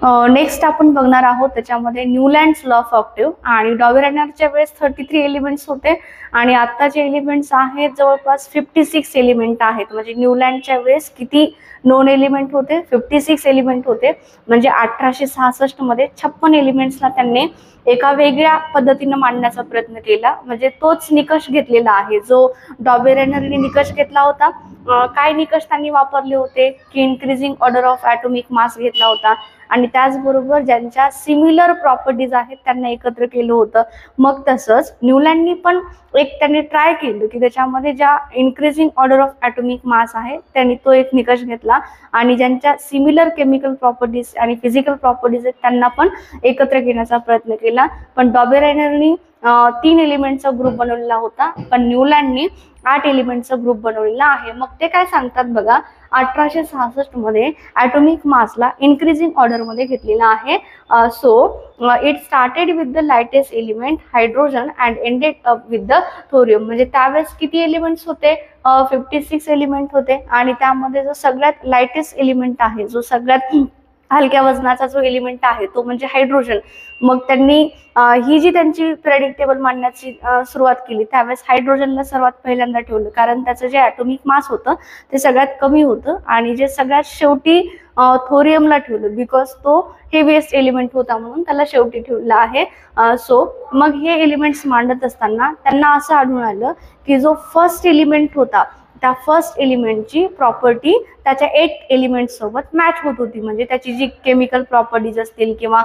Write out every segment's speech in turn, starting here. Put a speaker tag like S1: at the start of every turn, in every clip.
S1: Next आपण बघणार आहोत त्याच्यामध्ये न्यूलँड्स लॉ ऑफ ऑक्टेव्ह आणि डॉबेरेनरच्या वेळेस 33 एलिमेंट्स होते आणि आत्ताचे एलिमेंट्स आहेत जवळपास 56 एलिमेंट आहेत. म्हणजे न्यूलँडच्या वेळेस किती नोन एलिमेंट होते? 56 एलिमेंट होते. म्हणजे 1866 मध्ये 56 एलिमेंट्सला त्यांनी एका वेगळ्या पद्धतीने मांडण्याचा प्रयत्न केला. म्हणजे तोच निकष घेतलेला आहे जो डॉबेरेनरने निकष घेतला होता. काय निकष त्यांनी वापरले होते की increasing order of atomic mass घेतला होता आणि त्याचबरोबर ज्यांच्या सिमिलर प्रॉपर्टीज आहेत त्यांना एकत्र केलं होतं. मग तसंच न्यूलँडनी पण त्यांनी ट्राय केलं की त्याच्यामध्ये ज्या increasing order of atomic mass आहे त्यांनी तो एक निकष घेतला आणि ज्यांच्या सिमिलर केमिकल प्रॉपर्टीज आणि फिजिकल प्रॉपर्टीज आहेत त्यांना पण एकत्र घेण्याचा प्रयत्न केला. पण डॉबेरेनरनी 3 एलिमेंटचा ग्रुप बनवलेला होता, पण न्यूलँडनी 8 एलिमेंटचा ग्रुप बनवलेला आहे. मग ते काय सांगतात बघा, 1866 मध्ये ॲटॉमिक मासला इन्क्रीजिंग ऑर्डर मध्ये घेतलेला आहे. So it started with the lightest element hydrogen and ended up with the thorium. म्हणजे त्यावेळेस किती एलिमेंट्स होते? 56 एलिमेंट होते आणि त्यामध्ये जो सगळ्यात लाइटेस्ट एलिमेंट आहे, जो सगळ्यात हलक्या वजनाचा जो एलिमेंट आहे तो म्हणजे हायड्रोजन. मग त्यांनी ही जी त्यांची प्रेडिक्टेबल मांडण्याची सुरुवात केली त्यावेळेस हायड्रोजनला सर्वात पहिल्यांदा ठेवलं, कारण त्याचं जे ॲटॉमिक मास होतं ते सगळ्यात कमी होतं आणि जे सगळ्यात शेवटी थोरियमला ठेवलं बिकॉज तो हेवीएस्ट एलिमेंट होता म्हणून त्याला शेवटी ठेवलं आहे. सो मग हे एलिमेंट्स मांडत असताना त्यांना असं आढळून आलं की जो फर्स्ट एलिमेंट होता त्या फर्स्ट एलिमेंटची प्रॉपर्टी त्याच्या 8 एलिमेंट सोबत मॅच होत होती. म्हणजे त्याची जी केमिकल प्रॉपर्टीज असतील किंवा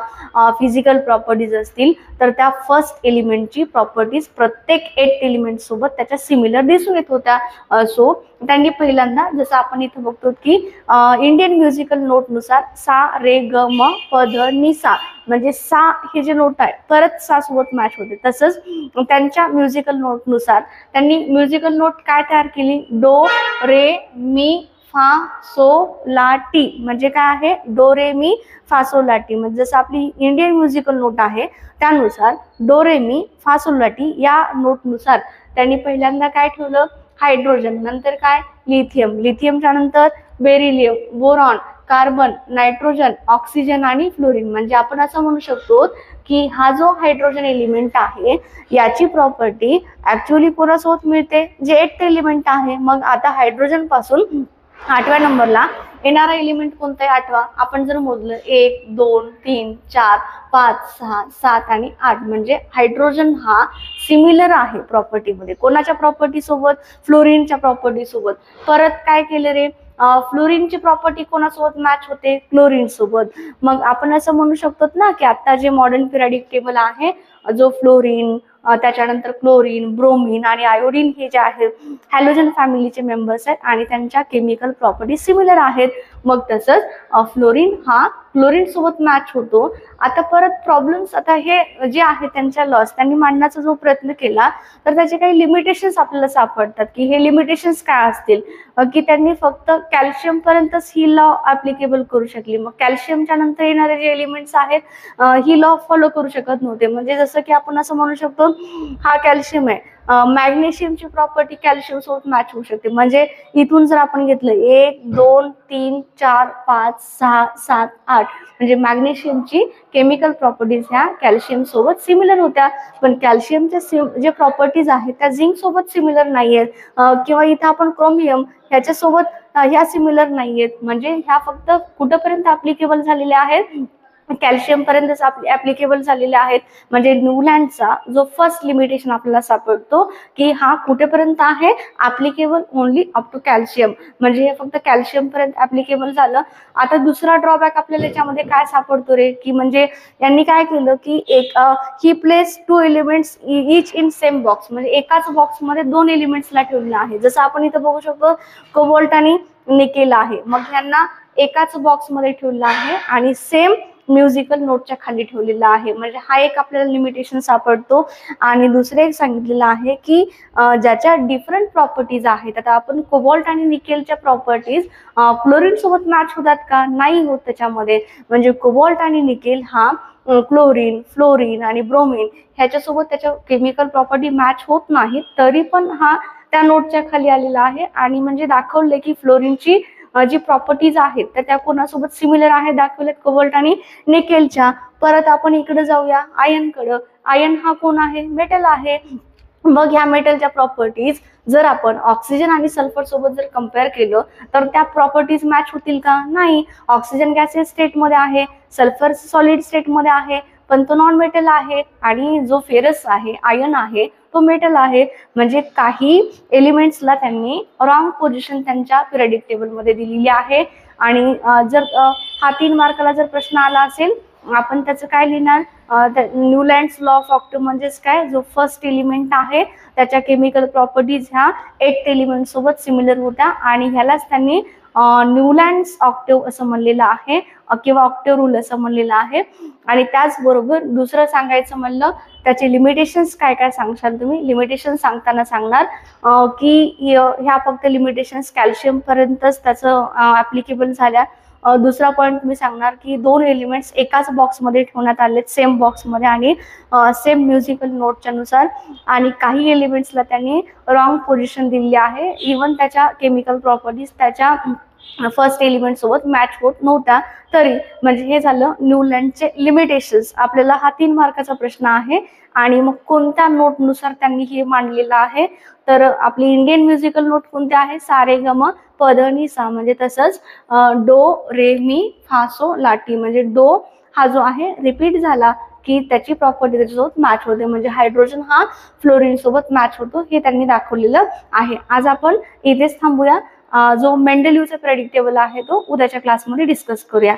S1: फिजिकल प्रॉपर्टीज असतील तर त्या फर्स्ट एलिमेंटची प्रॉपर्टीज प्रत्येक 8 एलिमेंट सोबत त्याच्या सिमिलर दिसून येत होत्या. सो त्यांनी पहिल्यांदा जसं आपण इथे बघतो की इंडियन म्युझिकल नोटनुसार सा रे ग म प ध नि सा म्हणजे सा हे जे नोट आहे परत सा सोबत मॅच होते. तसंच त्यांच्या म्युझिकल नोटनुसार त्यांनी म्युझिकल नोट काय तयार केली? डो रे मी फा सो ला टी. म्हणजे काय आहे? डो रे मी फा सो ला टी. म्हणजे जसं आपली इंडियन म्युझिकल नोट आहे त्यानुसार डो रे मी फा सो ला टी या नोटनुसार त्यांनी पहिल्यांदा काय ठेवलं? हायड्रोजन. नंतर काय? लिथियम. लिथियमच्या नंतर beryllium, boron, carbon, nitrogen, oxygen आणि फ्लोरीन. म्हणजे आपण असं म्हणू शकतो की हा जो हायड्रोजन एलिमेंट आहे याची प्रॉपर्टी ऍक्च्युअली कोणासोबत मिळते? जे 8 एलिमेंट आहे. मग आता हायड्रोजन पासून 8व्या नंबरला येणारा एलिमेंट कोणता आहे? 8वा. आपण जर मोजलं 1 2 3 4 5 6 7 आणि 8 म्हणजे हायड्रोजन हा सिमिलर आहे प्रॉपर्टीमध्ये. कोणाच्या प्रॉपर्टी सोबत? फ्लोरीनच्या प्रॉपर्टी सोबत. परत काय केलं रे? फ्लोरीनची प्रॉपर्टी कोणासोबत मॅच होते? क्लोरीन सोबत. मग आपण असं म्हणू शकतो ना की आता जे मॉडर्न पिरियडिक टेबल आहे जो फ्लोरीन त्याच्यानंतर क्लोरीन, ब्रोमीन आणि आयोडीन हे जे आहेत हॅलोजन फॅमिलीचे मेंबर्स आहेत आणि त्यांच्या केमिकल प्रॉपर्टी सिमिलर आहेत. मग तसंच फ्लोरीन हा क्लोरीन सोबत मॅच होतो. आता परत प्रॉब्लेम्स, आता हे जे आहे त्यांच्या लॉस त्यांनी मांडण्याचा जो प्रयत्न केला तर त्याचे काही लिमिटेशन्स आपल्याला सापडतात की हे लिमिटेशन्स काय असतील की त्यांनी फक्त कॅल्शियम पर्यंतच ही लॉ ऍप्लिकेबल करू शकली. मग कॅल्शियमच्या नंतर येणारे जे एलिमेंट्स आहेत ही लॉ फॉलो करू शकत नव्हते. म्हणजे जसं की आपण असं म्हणू शकतो हा कॅल्शियम आहे, मॅग्नेशियमची प्रॉपर्टी कॅल्शियम सोबत मॅच होऊ शकते. म्हणजे इथून जर आपण घेतलं 1 2 3 4 5 6 7 8 म्हणजे मॅग्नेशियमची केमिकल प्रॉपर्टीज ह्या कॅल्शियम सोबत सिमिलर होत्या. पण कॅल्शियमच्या जे प्रॉपर्टीज आहेत त्या झिंक सोबत सिमिलर नाहीयेत किंवा इथं आपण क्रोमियम ह्याच्यासोबत ह्या सिमिलर नाहीयेत. म्हणजे ह्या फक्त कुठपर्यंत ऍप्लिकेबल झालेल्या आहेत? कॅल्शियम पर्यंतच ऍप्लिकेबल झालेले आहेत. म्हणजे न्यूलँडचा जो फर्स्ट लिमिटेशन आपल्याला सापडतो की हा कुठेपर्यंत आहे? Applicable only up to calcium. म्हणजे हे फक्त कॅल्शियम पर्यंत ऍप्लिकेबल झालं. आता दुसरा ड्रॉबॅक आपल्याला याच्यामध्ये काय सापडतो रे की म्हणजे यांनी काय केलं की ही place 2 elements each in same box. म्हणजे एकाच बॉक्समध्ये 2 एलिमेंट्सला ठेवलेलं आहे. जसं आपण इथं बघू शकतो कोबाल्ट आणि निकेल आहे. मग यांना एकाच बॉक्समध्ये ठेवलेलं आहे आणि सेम म्युझिकल नोटच्या खाली ठेवलेला आहे. म्हणजे हा एक आपल्याला लिमिटेशन सापडतो. आणि दुसरे एक सांगितलेलं आहे की ज्याच्या डिफरंट प्रॉपर्टीज आहेत. आता आपण कोबाल्ट आणि निकेलच्या प्रॉपर्टीज क्लोरीन सोबत मॅच होतात का? नाही होत त्याच्यामध्ये. म्हणजे कोबाल्ट आणि निकेल हा क्लोरीन, फ्लोरीन आणि ब्रोमीन ह्याच्यासोबत त्याच्या केमिकल प्रॉपर्टी मॅच होत नाही, तरी पण हा त्या नोटच्या खाली आलेला आहे. आणि म्हणजे दाखवले की फ्लोरीनची जी प्रॉपर्टीज आहेत तर त्या कोणासोबत सिमिलर आहेत दाखवल्यात, कोबाल्ट आणि निकेलच्या. परत आपण इकडे जाऊया आयनकडे. आयन हा कोण आहे? मेटल आहे. मग ह्या मेटलच्या प्रॉपर्टीज जर आपण ऑक्सिजन आणि सल्फर सोबत जर कम्पेअर केलं तर त्या प्रॉपर्टीज मॅच होतील का? नाही. ऑक्सिजन गॅसेस स्टेटमध्ये आहे, सल्फर सॉलिड स्टेटमध्ये आहे, पण तो नॉन मेटल आहे. आणि जो फेरस आहे, आयन आहे, तो मेटल आहे. म्हणजे काही एलिमेंट्सला त्यांनी रॉंग पोझिशन त्यांच्या पिरियडिक टेबलमध्ये दिलेली आहे. आणि जर हा 3 मार्काला जर प्रश्न आला असेल, आपण त्याचं काय लिहिणार? न्यूलँड्स लॉ ऑफ ऑक्टेव्ह म्हणजेच काय? जो फर्स्ट एलिमेंट आहे त्याच्या केमिकल प्रॉपर्टीज ह्या 8 एलिमेंट सोबत सिमिलर होत्या आणि ह्यालाच त्यांनी न्यूलँड्स ऑक्टेव्ह असं म्हणलेलं आहे किंवा ऑक्टेव्ह रूल असं म्हणलेलं आहे. आणि त्याचबरोबर दुसरं सांगायचं म्हणलं त्याचे लिमिटेशन्स काय काय सांगशाल तुम्ही? लिमिटेशन सांगताना सांगणार की ह्या फक्त लिमिटेशन्स कॅल्शियम पर्यंतच त्याचं ऍप्लिकेबल झाल्या. दुसरा पॉईंट तुम्ही सांगणार की 2 एलिमेंट्स एकाच बॉक्समध्ये ठेवण्यात आले, सेम बॉक्समध्ये आणि सेम म्युझिकल नोटच्या नुसार. आणि काही एलिमेंट्सला त्यांनी रॉंग पोझिशन दिली आहे. इवन त्याच्या केमिकल प्रॉपर्टीज त्याच्या फर्स्ट एलिमेंट सोबत मॅच होत नव्हत्या तरी. म्हणजे हे झालं न्यूलँडचे लिमिटेशन्स. आपल्याला हा 3 मार्काचा प्रश्न आहे. आणि मग कोणत्या नोटनुसार त्यांनी हे मांडलेलं आहे? तर आपली इंडियन म्युझिकल नोट कोणती आहे? सा रे ग म प ध नि सा. म्हणजे तसंच डो रे मी फा सो ला टी. म्हणजे डो हा जो आहे रिपीट झाला की त्याची प्रॉपर्टी त्याच्यासोबत मॅच होते. म्हणजे हायड्रोजन हा फ्लोरीन सोबत मॅच होतो हे त्यांनी दाखवलेलं आहे. आज आपण इथेच थांबूया. जो मेंडलीवचा पिरियडिक टेबल आहे तो उद्याच्या क्लासमध्ये डिस्कस करूया.